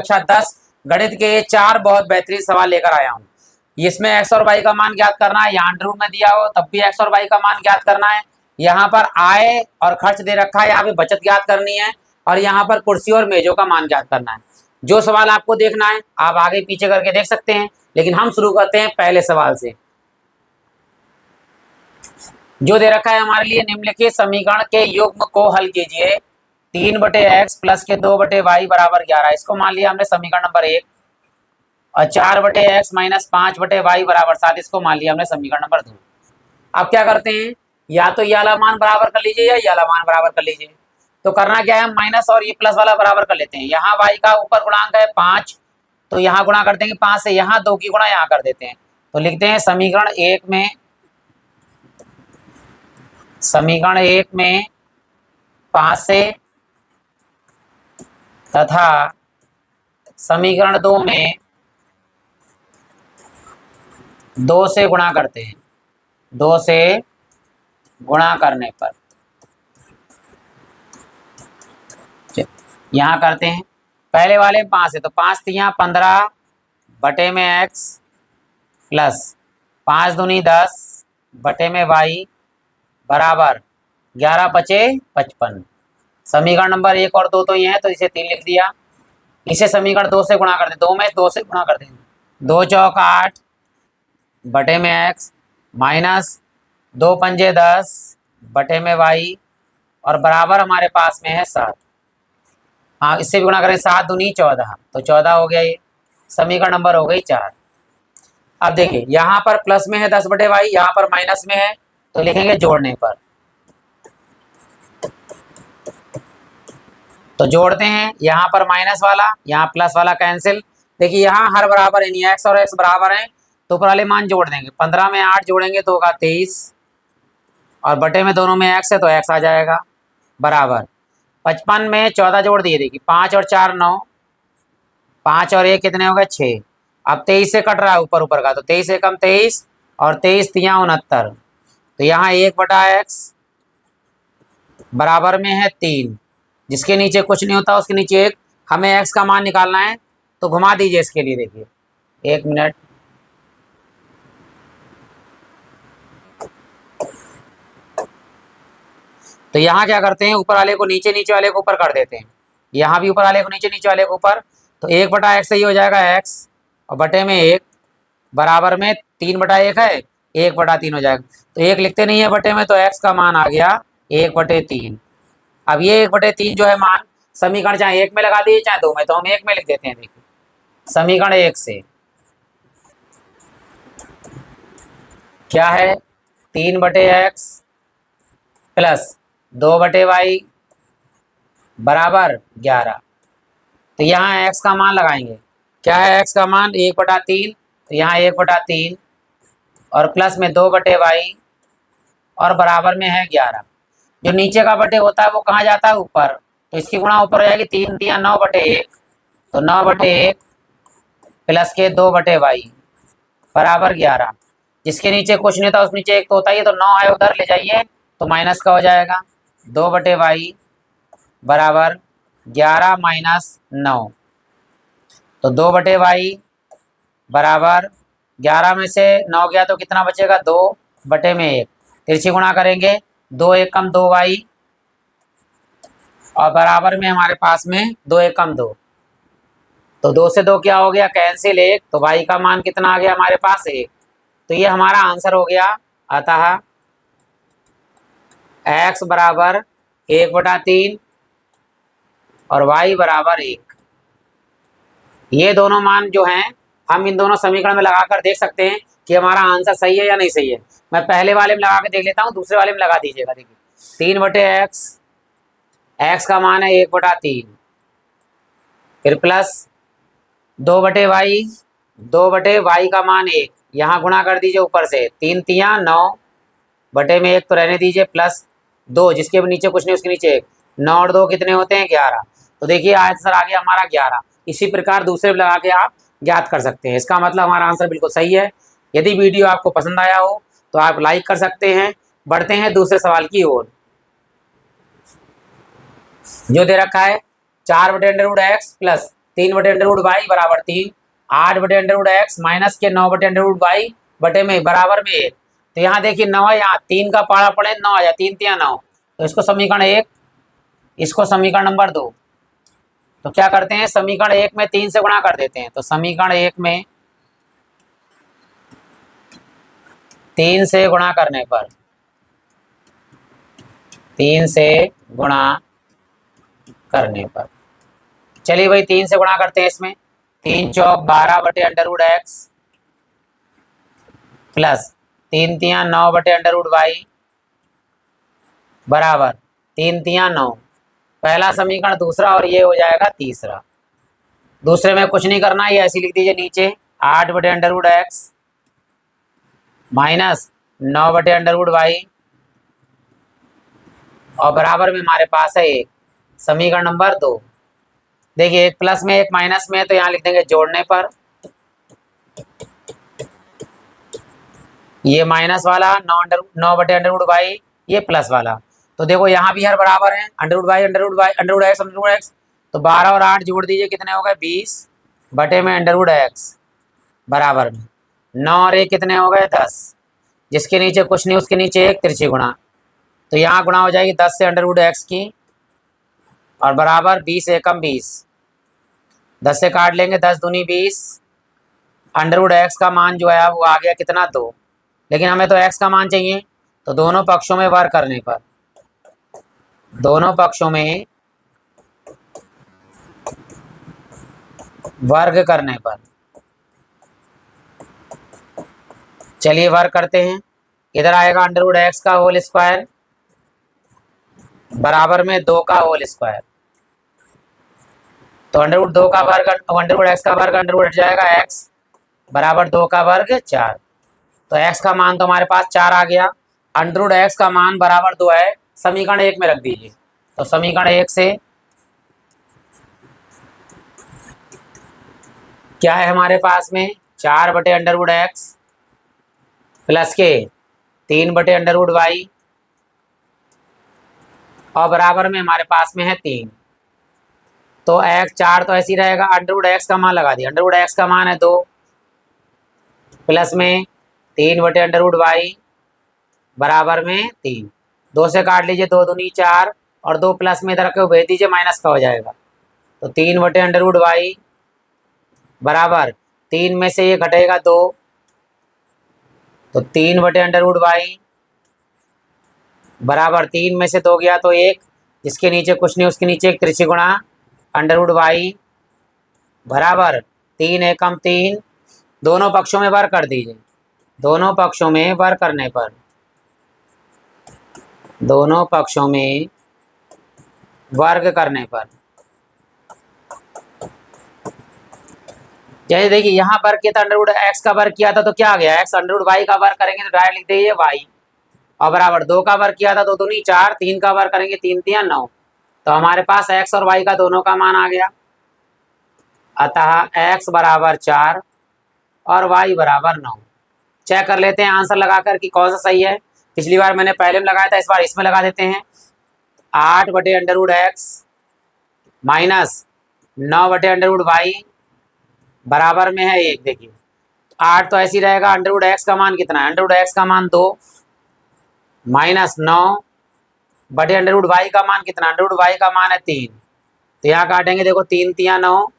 कक्षा 10 गणित के 4 बहुत बेहतरीन सवाल लेकर आया हूँ। इसमें एक्स और वाई का मान ज्ञात करना है। यहाँ अंडर रूट में दिया हो तब भी एक्स और वाई का मान ज्ञात करना है। यहाँ पर आय और खर्च दे रखा है, यहाँ पे बचत ज्ञात करनी है और यहाँ पर कुर्सी और मेजों का मान ज्ञात करना है। जो सवाल आपको देखना है आप आगे पीछे करके देख सकते हैं, लेकिन हम शुरू करते हैं पहले सवाल से। जो दे रखा है हमारे लिए, निम्नलिखित समीकरण के युग्म को हल कीजिए। 3/x प्लस के 2/y बराबर 11, इसको मान लिया हमने समीकरण नंबर 1। और 4/x माइनस 5/y बराबर 7, इसको मान लिया हमने समीकरण नंबर 2। अब क्या करते हैं, या तो ये वाला मान बराबर कर लीजिए या ये वाला मान बराबर कर लीजिए। तो करना क्या है, माइनस और ये प्लस वाला बराबर कर लेते हैं। यहाँ y का ऊपर गुणांक है 5, तो यहाँ गुणा कर देंगे 5 से, यहाँ 2 की गुणा यहाँ कर देते हैं। तो लिखते हैं समीकरण 1 में 5 से तथा समीकरण 2 में 2 से गुणा करते हैं। 2 से गुणा करने पर यहाँ करते हैं, पहले वाले में 5 है तो 5 तियाँ 15 बटे में x प्लस 5 दूनी 10 बटे में y बराबर 11 पचे 55। समीकरण नंबर 1 और 2 तो ये है, तो इसे 3 लिख दिया। इसे समीकरण 2 से गुणा कर दें, 2 में 2 से गुणा कर दें। 2 चौक 8 बटे में x माइनस 2 पंजे 10 बटे में y और बराबर हमारे पास में है 7। हाँ, इससे भी गुणा करें, 7 दूनी 14, तो 14 हो गया। ये समीकरण नंबर हो गई 4। अब देखिए यहाँ पर प्लस में है 10/y, यहाँ पर माइनस में है, तो लिखेंगे जोड़ने पर। तो जोड़ते हैं, यहाँ पर माइनस वाला यहाँ प्लस वाला कैंसिल। देखिए यहाँ हर बराबर है, x और x बराबर हैं, तो ऊपर वाले मान जोड़ देंगे। 15 में 8 जोड़ेंगे तो होगा 23 और बटे में दोनों में x है तो x आ जाएगा बराबर 55 में 14 जोड़ दिए। देखिए 5 और 4 9, 5 और 1 कितने हो गए 6। अब 23 से कट रहा है ऊपर ऊपर का, तो 23 एकम 23 और 23 तियाँ 69, तो यहाँ 1/x बराबर में है 3, जिसके नीचे कुछ नहीं होता उसके नीचे 1। हमें x का मान निकालना है, तो घुमा दीजिए इसके लिए। देखिए 1 मिनट, तो यहाँ क्या करते हैं, ऊपर वाले को नीचे, नीचे वाले को ऊपर कर देते हैं। यहाँ भी ऊपर वाले को नीचे, नीचे वाले को ऊपर, तो 1/x सही हो जाएगा x और बटे में 1 बराबर में 3/1 है, 1/3 हो जाएगा। तो 1 लिखते नहीं है बटे में, तो x का मान आ गया 1/3। अब ये 1/3 जो है मान, समीकरण चाहे 1 में लगा दीजिए चाहे 2 में, तो हम 1 में लिख देते हैं। देखिए समीकरण 1 से क्या है, 3/x प्लस 2/y बराबर 11। तो यहाँ x का मान लगाएंगे, क्या है x का मान 1/3, तो यहाँ 1/3 और प्लस में 2/y और बराबर में है 11। जो नीचे का बटे होता है वो कहाँ जाता है, ऊपर, तो इसकी गुणा ऊपर हो जाएगी। 3 तियाँ 9/1, तो 9/1 प्लस के 2/y बराबर 11। जिसके नीचे कुछ नहीं था उस नीचे 1 तो होता ही है, तो 9 आए उधर ले जाइए तो माइनस का हो जाएगा। 2/y बराबर 11 माइनस 9, तो 2/y बराबर 11 में से 9 गया तो कितना बचेगा, 2/1। तिरछी गुणा करेंगे, 2 एकम 2y और बराबर में हमारे पास में 2 एकम 2, तो 2 से 2 क्या हो गया, कैंसिल 1, तो y का मान कितना आ गया हमारे पास 1। तो ये हमारा आंसर हो गया। अतः x बराबर 1/3 और y बराबर 1। ये दोनों मान जो हैं हम इन दोनों समीकरण में लगाकर देख सकते हैं कि हमारा आंसर सही है या नहीं सही है। मैं पहले वाले में लगा के देख लेता हूँ, दूसरे वाले में लगा दीजिएगा। देखिए 3/x, x का मान है 1/3, फिर प्लस 2/y, 2/y का मान 1, यहाँ गुणा कर दीजिए ऊपर से। 3 तियाँ 9 बटे में 1 तो रहने दीजिए, प्लस 2 जिसके नीचे कुछ नहीं उसके नीचे 1, 9 और 2 कितने होते हैं 11। तो देखिए आंसर आ गया हमारा 11। इसी प्रकार दूसरे लगा के आप ज्ञात कर सकते हैं। इसका मतलब हमारा आंसर बिल्कुल सही है। यदि वीडियो आपको पसंद आया हो तो आप लाइक कर सकते हैं। बढ़ते हैं दूसरे सवाल की ओर। जो दे रखा है 4/√x प्लस 3 बटे अंडर रूट वाई बराबर 3, 8 बटे अंडर रूट एक्स माइनस के 9 बटे अंडर रूट वाई बटे में बराबर में 1। तो यहाँ देखिए 9 है, यहाँ 3 का पारा पड़े 9 आया, 3 3 9, तो इसको समीकरण 1, इसको समीकरण नंबर 2। तो क्या करते हैं, समीकरण 1 में 3 से गुणा कर देते हैं। तो समीकरण 1 में 3 से गुणा करने पर, 3 से गुणा करने पर, चलिए भाई 3 से गुणा करते हैं इसमें। 3 चौक 12 बटे अंडर रूट एक्स प्लस 3 तियां 9 बटे अंडर रूट वाई बराबर 3 तियां 9। पहला समीकरण दूसरा और ये हो जाएगा तीसरा। दूसरे में कुछ नहीं करना, ये ऐसी लिख दीजिए नीचे 8 बटे अंडर रूट एक्स माइनस 9 बटे अंडर रूट वाई और बराबर में हमारे पास है 1। समीकरण नंबर 2। देखिए एक प्लस में एक माइनस में, तो यहाँ लिख देंगे जोड़ने पर ये माइनस वाला 9 बटे अंडर रूट वाई, ये प्लस वाला। तो देखो यहाँ भी हर बराबर है, under root Y under root Y under root X under root X. तो 12 और 8 जोड़ दीजिए, कितने हो गए 20 बटे में अंडर रूट एक्स बराबर में 9 और 1 कितने हो गए 10। जिसके नीचे कुछ नहीं उसके नीचे 1 तिरछी गुणा, तो यहाँ गुणा हो जाएगी 10 से अंडर रूट एक्स की और बराबर 20 एकम 20, 10 से काट लेंगे 10 दूनी 20। अंडर रूट एक्स का मान जो है वो आ गया कितना 2, लेकिन हमें तो एक्स का मान चाहिए। तो दोनों पक्षों में वर्ग करने पर, दोनों पक्षों में वर्ग करने पर, चलिए वर्ग करते हैं। इधर आएगा अंडर रूट एक्स का होल स्क्वायर बराबर में 2 का होल स्क्वायर। तो अंडर रूट 2 का वर्ग, अंडर रूट एक्स का वर्ग अंडर रूट हट जाएगा, एक्स बराबर 2 का वर्ग 4। तो x का मान तो हमारे पास 4 आ गया, अंडर रूट एक्स का मान बराबर 2 है, समीकरण 1 में रख दीजिए। तो समीकरण 1 से क्या है हमारे पास में 4 बटे अंडर रूट एक्स प्लस के 3 बटे अंडर रूट वाई और बराबर में हमारे पास में है 3। तो x 4 तो ऐसे ही रहेगा, अंडर रूट एक्स का मान लगा दिया, अंडर रूट एक्स का मान है 2 प्लस में 3 बटे अंडर रूट वाई बराबर में 3। 2 से काट लीजिए, 2 दूनी 4 और 2 प्लस में इधर के भेज दीजिए, माइनस का हो जाएगा। तो 3 बटे अंडर रूट वाई बराबर 3 में से ये घटेगा 2, तो 3 बटे अंडर रूट वाई बराबर 3 में से 2 गया तो 1, जिसके नीचे कुछ नहीं उसके नीचे 1 तिरछी गुणा अंडर रूट वाई बराबर 3 एकम 3। दोनों पक्षों में वर्ग कर दीजिए, दोनों पक्षों में वर्ग करने पर, दोनों पक्षों में वर्ग करने पर, जैसे देखिए यहाँ वर्ग किया था, अंडर रूट एक्स का वर्ग किया था तो क्या आ गया, एक्स अंडर रूट वाई का वर्ग करेंगे तो डायरेक्ट लिख दीजिए वाई और बराबर 2 का वर्ग किया था 2 दूनी 4, 3 का वर्ग करेंगे 3 तियां 9। तो हमारे पास एक्स और वाई का दोनों का मान आ गया। अतः एक्स बराबर 4 और वाई बराबर 9। चेक कर लेते हैं आंसर लगाकर कि कौन सा सही है। पिछली बार मैंने पहले में लगाया था, इस बार इसमें लगा देते हैं। 8 बटे अंडर रूट एक्स माइनस 9 बटे अंडर रूट वाई बराबर में है 1। देखिए 8 तो ऐसे ही रहेगा, अंडर रूट एक्स का मान कितना है, अंडर रूट एक्स का मान 2 माइनस 9 बटे अंडर रूट वाई का मान कितना, अंडर रूट वाई का मान है 3। तो यहाँ काटेंगे, देखो 3 तियां 9,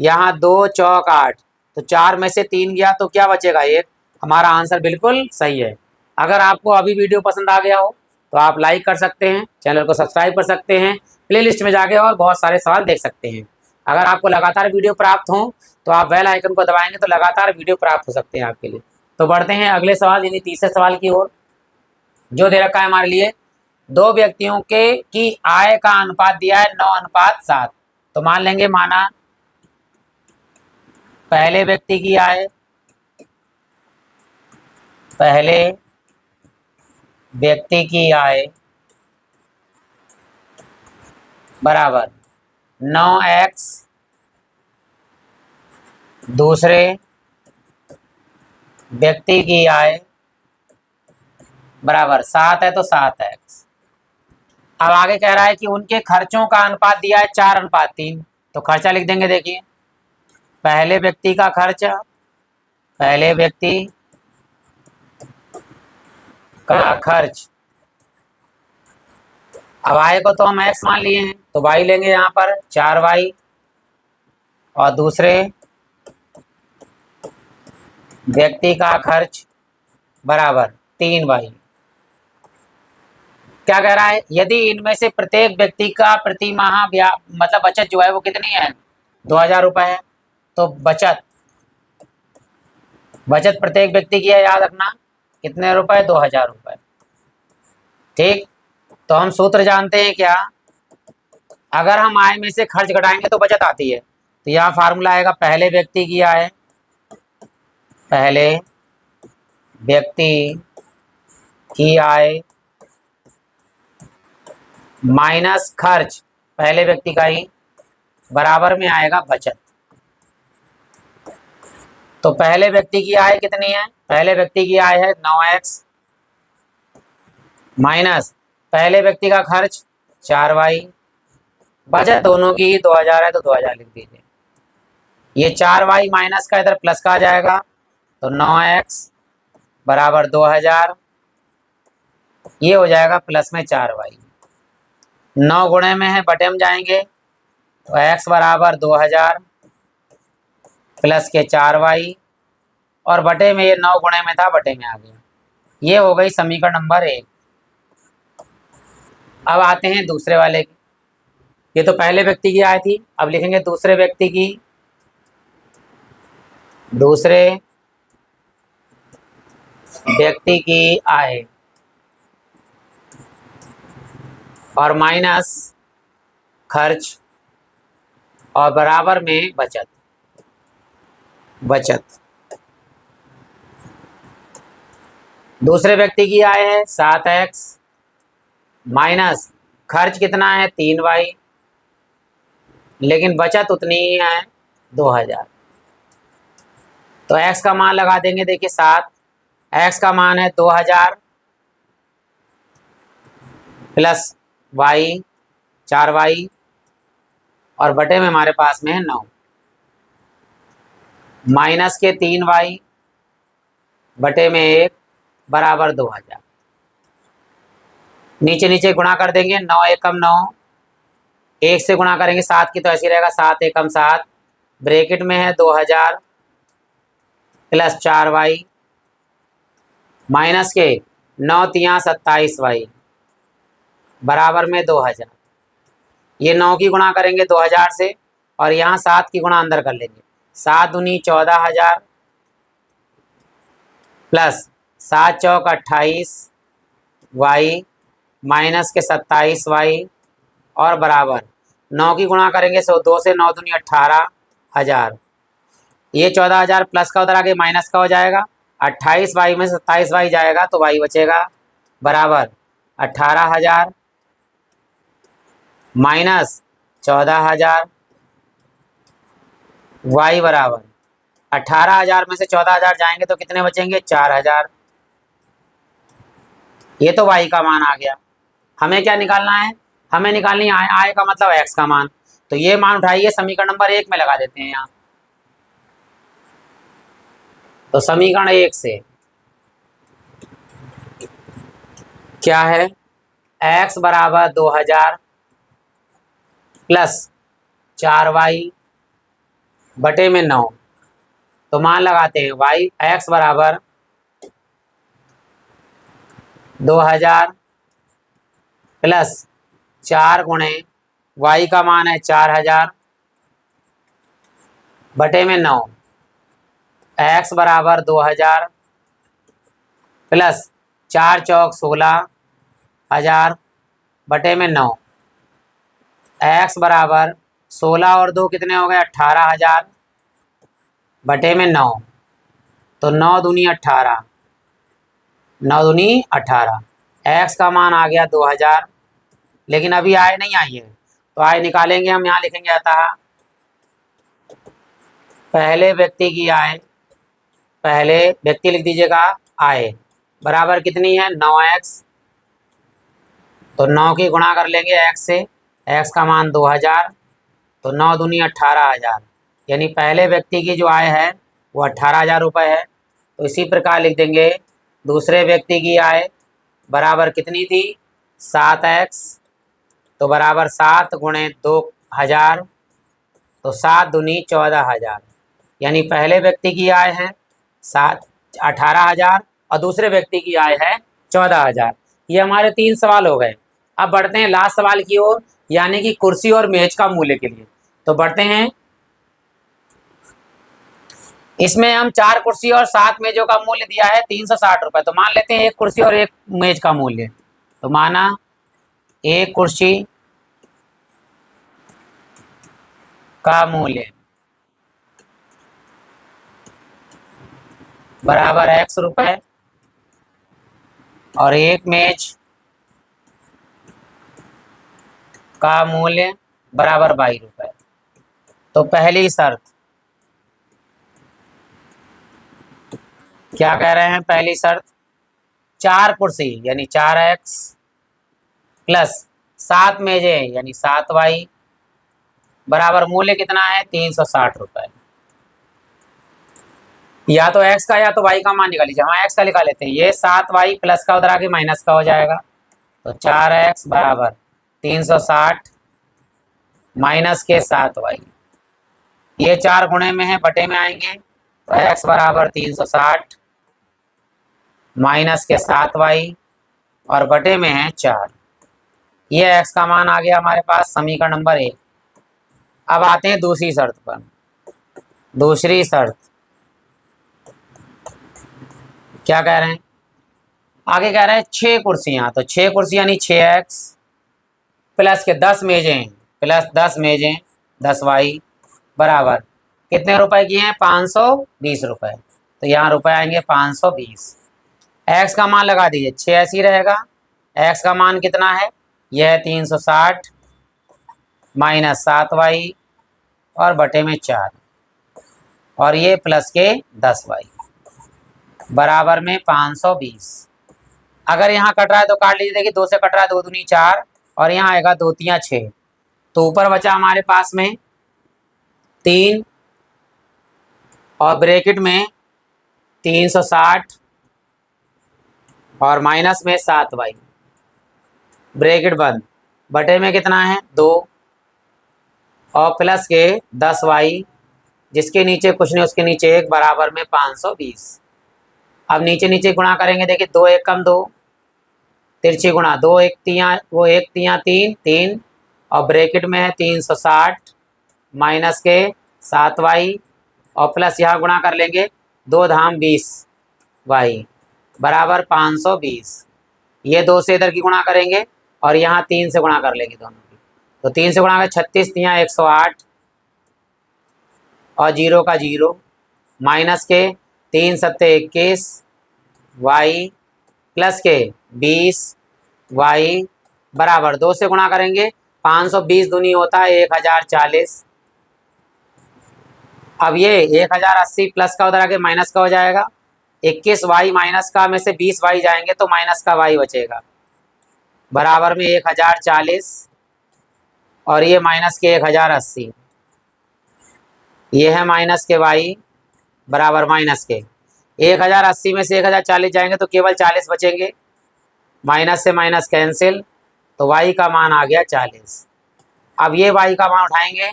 यहाँ 2 चौक 8, तो 4 में से 3 गया तो क्या बचेगा 1। हमारा आंसर बिल्कुल सही है। अगर आपको अभी वीडियो पसंद आ गया हो तो आप लाइक कर सकते हैं, चैनल को सब्सक्राइब कर सकते हैं, प्लेलिस्ट में जाके और बहुत सारे सवाल देख सकते हैं। अगर आपको लगातार वीडियो प्राप्त हो तो आप बेल आइकन को दबाएंगे तो लगातार वीडियो प्राप्त हो सकते हैं आपके लिए। तो बढ़ते हैं अगले सवाल यानी तीसरे सवाल की ओर, जो दे रखा है हमारे लिए। 2 व्यक्तियों के की आय का अनुपात दिया है 9:7। तो मान लेंगे, माना पहले व्यक्ति की आय, पहले व्यक्ति की आय बराबर 9x, दूसरे व्यक्ति की आय बराबर 7 है तो 7x। अब आगे कह रहा है कि उनके खर्चों का अनुपात दिया है 4:3। तो खर्चा लिख देंगे, देखिए पहले व्यक्ति का खर्च, पहले व्यक्ति का खर्च। अब आय को तो हम x मान लिए हैं तो y लेंगे यहाँ पर 4y, और दूसरे व्यक्ति का खर्च बराबर 3y। क्या कह रहा है, यदि इनमें से प्रत्येक व्यक्ति का प्रति माह मतलब बचत जो है वो कितनी है, 2000 रुपये है, तो बचत प्रत्येक व्यक्ति की है, याद रखना कितने रुपए, 2000 रुपये। ठीक, तो हम सूत्र जानते हैं क्या, अगर हम आय में से खर्च घटाएंगे तो बचत आती है, तो यहाँ फार्मूला आएगा पहले व्यक्ति की आय, पहले व्यक्ति की आय माइनस खर्च पहले व्यक्ति का ही, बराबर में आएगा बचत। तो पहले व्यक्ति की आय कितनी है, पहले व्यक्ति की आय है 9x माइनस पहले व्यक्ति का खर्च 4y, बचत दोनों की 2000 है तो 2000 लिख दीजिए। ये 4y माइनस का इधर प्लस का आ जाएगा, तो 9x बराबर 2000, ये हो जाएगा प्लस में 4y। 9 गुणे में है, बटे में जाएंगे तो x बराबर 2000 प्लस के 4y, और बटे में ये 9 गुणे में था, बटे में आ गया। ये हो गई समीकरण नंबर 1। अब आते हैं दूसरे वाले की। ये तो पहले व्यक्ति की आय थी, अब लिखेंगे दूसरे व्यक्ति की, दूसरे व्यक्ति की आय और माइनस खर्च और बराबर में बचत। दूसरे व्यक्ति की आय है 7x माइनस खर्च कितना है 3y, लेकिन बचत उतनी ही है 2000। तो x का मान लगा देंगे, देखिए 7, x का मान है 2000 प्लस y 4y, और बटे में हमारे पास में है 9, माइनस के 3y बटे में 1 बराबर 2000। नीचे नीचे गुणा कर देंगे, 9 एकम 9, 1 से गुणा करेंगे 7 की तो ऐसी रहेगा 7 एकम 7, ब्रैकेट में है 2000 प्लस 4y माइनस के 9 तिया 27y बराबर में 2000। ये 9 की गुणा करेंगे 2000 से, और यहाँ 7 की गुणा अंदर कर लेंगे, 7 दूनी 14000 प्लस 7 चौक 28y माइनस के 27y, और बराबर 9 की गुणा करेंगे 2 से, 9 दूनी 18000, ये 14000 प्लस का उधर आगे माइनस का हो जाएगा, 28y में 27y जाएगा तो y बचेगा, बराबर 18000 माइनस 14000, y बराबर 18000 में से 14000 जाएंगे तो कितने बचेंगे 4000। ये तो y का मान आ गया। हमें क्या निकालना है, हमें निकालनी है आय का मतलब x का मान। तो ये मान उठाइए, समीकरण नंबर 1 में लगा देते हैं यहाँ। तो समीकरण 1 से क्या है, x बराबर 2000 प्लस 4y बटे में 9, तो मान लगाते हैं y x बराबर 2000 प्लस 4 गुणे y का मान है 4000 बटे में 9, x बराबर 2000 प्लस 4 चौक 16000 बटे में 9, x बराबर 16 और 2 कितने हो गए 18000 बटे में 9, तो 9 दूनी 18, 9 दूनी 18, x का मान आ गया 2000, लेकिन अभी आय नहीं आई है, तो आय निकालेंगे हम। यहाँ लिखेंगे अतः पहले व्यक्ति की आय, पहले व्यक्ति लिख दीजिएगा आय बराबर कितनी है 9x, तो 9 की गुणा कर लेंगे x से, x का मान 2000, तो 9 दूनी 18000, यानी पहले व्यक्ति की जो आय है वो 18,000 रुपये है। तो इसी प्रकार लिख देंगे दूसरे व्यक्ति की आय बराबर कितनी थी 7x, तो बराबर 7 गुणे 2,000, तो 7 दूनी 14,000। यानी पहले व्यक्ति की आय है 18,000 और दूसरे व्यक्ति की आय है 14,000। ये हमारे 3 सवाल हो गए। अब बढ़ते हैं लास्ट सवाल की ओर, यानी कि कुर्सी और मेज का मूल्य के लिए। तो बढ़ते हैं, इसमें हम 4 कुर्सी और 7 मेजों का मूल्य दिया है 360 रुपये। तो मान लेते हैं एक कुर्सी और एक मेज का मूल्य। तो माना एक कुर्सी का मूल्य बराबर x रुपए और एक मेज का मूल्य बराबर 22 रुपए। तो पहली शर्त क्या कह रहे हैं? पहली शर्त 4 कुर्सी यानी 4x प्लस 7 मेजें यानी 7y बराबर मूल्य कितना है 360 रुपए। या तो x का या तो y का मान निकाल लीजिए। हम x का निकाल लेते हैं, ये 7y प्लस का उधर आके माइनस का हो जाएगा। तो 4x बराबर 360 माइनस के 7y, ये 4 गुणे में है बटे में आएंगे। तो x बराबर 360 माइनस के 7y और बटे में है 4। ये x का मान आ गया हमारे पास समीकरण नंबर 1। अब आते हैं दूसरी शर्त पर। दूसरी शर्त क्या कह रहे हैं? आगे कह रहे हैं 6 कुर्सियां। तो 6 कुर्सी यानी 6x प्लस के 10 मेजें प्लस 10 मेजें 10y बराबर कितने रुपए की हैं 520 रुपए। तो यहाँ रुपए आएंगे 520। x का मान लगा दीजिए 6 ऐसी रहेगा। x का मान कितना है? यह है 360 माइनस 7y और बटे में 4 और ये प्लस के 10y बराबर में 520। अगर यहाँ कट रहा है तो काट लीजिए। देखिए 2 से कट रहा है, 2 दूनी 4 और यहाँ आएगा 2 तियां 6। तो ऊपर बचा हमारे पास में 3 और ब्रैकेट में 360 और माइनस में 7y ब्रैकेट बंद बटे में कितना है 2 और प्लस के 10y जिसके नीचे कुछ नहीं उसके नीचे 1 बराबर में 520। अब नीचे नीचे गुणा करेंगे। देखिए 2 1 कम 2 तिरछी गुणा 2 1 तियां वो 1 तियां 3 3 और ब्रैकेट में है 360 माइनस के 7y और प्लस यहाँ गुणा कर लेंगे 2 धाम 20y बराबर 520। ये 2 से इधर की गुणा करेंगे और यहाँ 3 से गुणा कर लेंगे दोनों की। तो 3 से गुणा कर 36 तियां 108 और 0 का 0 माइनस के 3 सत्ते 21 y प्लस के 20 y बराबर 2 से गुणा करेंगे 520 दूनी होता है 1040। अब ये 1080 प्लस का उधर आके माइनस का हो जाएगा। 21y माइनस का में से 20y जाएंगे तो माइनस का y बचेगा बराबर में 1040 और ये माइनस के 1080। ये है माइनस के y बराबर माइनस के 1080 में से 1040 जाएंगे तो केवल 40 बचेंगे। माइनस से माइनस कैंसिल, तो y का मान आ गया 40। अब ये y का मान उठाएंगे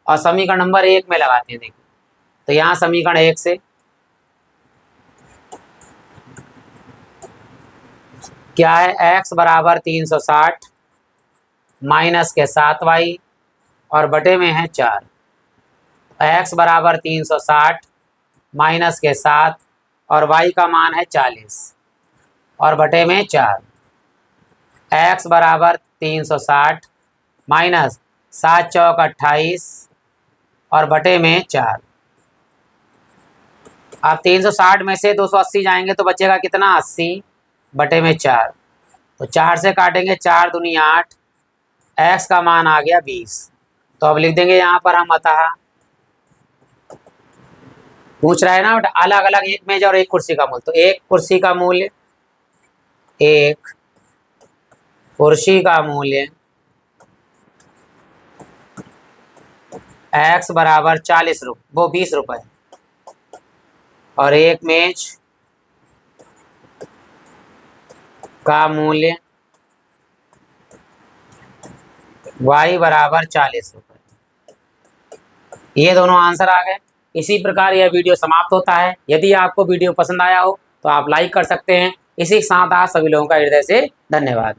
और समीकरण नंबर 1 में लगाते हैं। देखिए तो यहाँ समीकरण 1 से क्या है x बराबर 360 माइनस के 7y और बटे में है 4। x बराबर 360 माइनस के 7 और y का मान है 40 और बटे में 4। x बराबर 360 माइनस 7 चौक 28 और बटे में 4। अब 360 में से 280 जाएंगे तो बचेगा कितना 80 बटे में 4। तो 4 से काटेंगे 4 दूनी 8, x का मान आ गया 20। तो अब लिख देंगे यहाँ पर हम अतः पूछ रहा है ना अलग अलग एक मेज और एक कुर्सी का मूल्य। तो एक कुर्सी का मूल्य x बराबर 40 रुपये, वो 20 रुपये, और एक मेज का मूल्य y बराबर 40 रुपये। ये दोनों आंसर आ गए। इसी प्रकार यह वीडियो समाप्त होता है। यदि आपको वीडियो पसंद आया हो तो आप लाइक कर सकते हैं। इसी के साथ आप सभी लोगों का हृदय से धन्यवाद।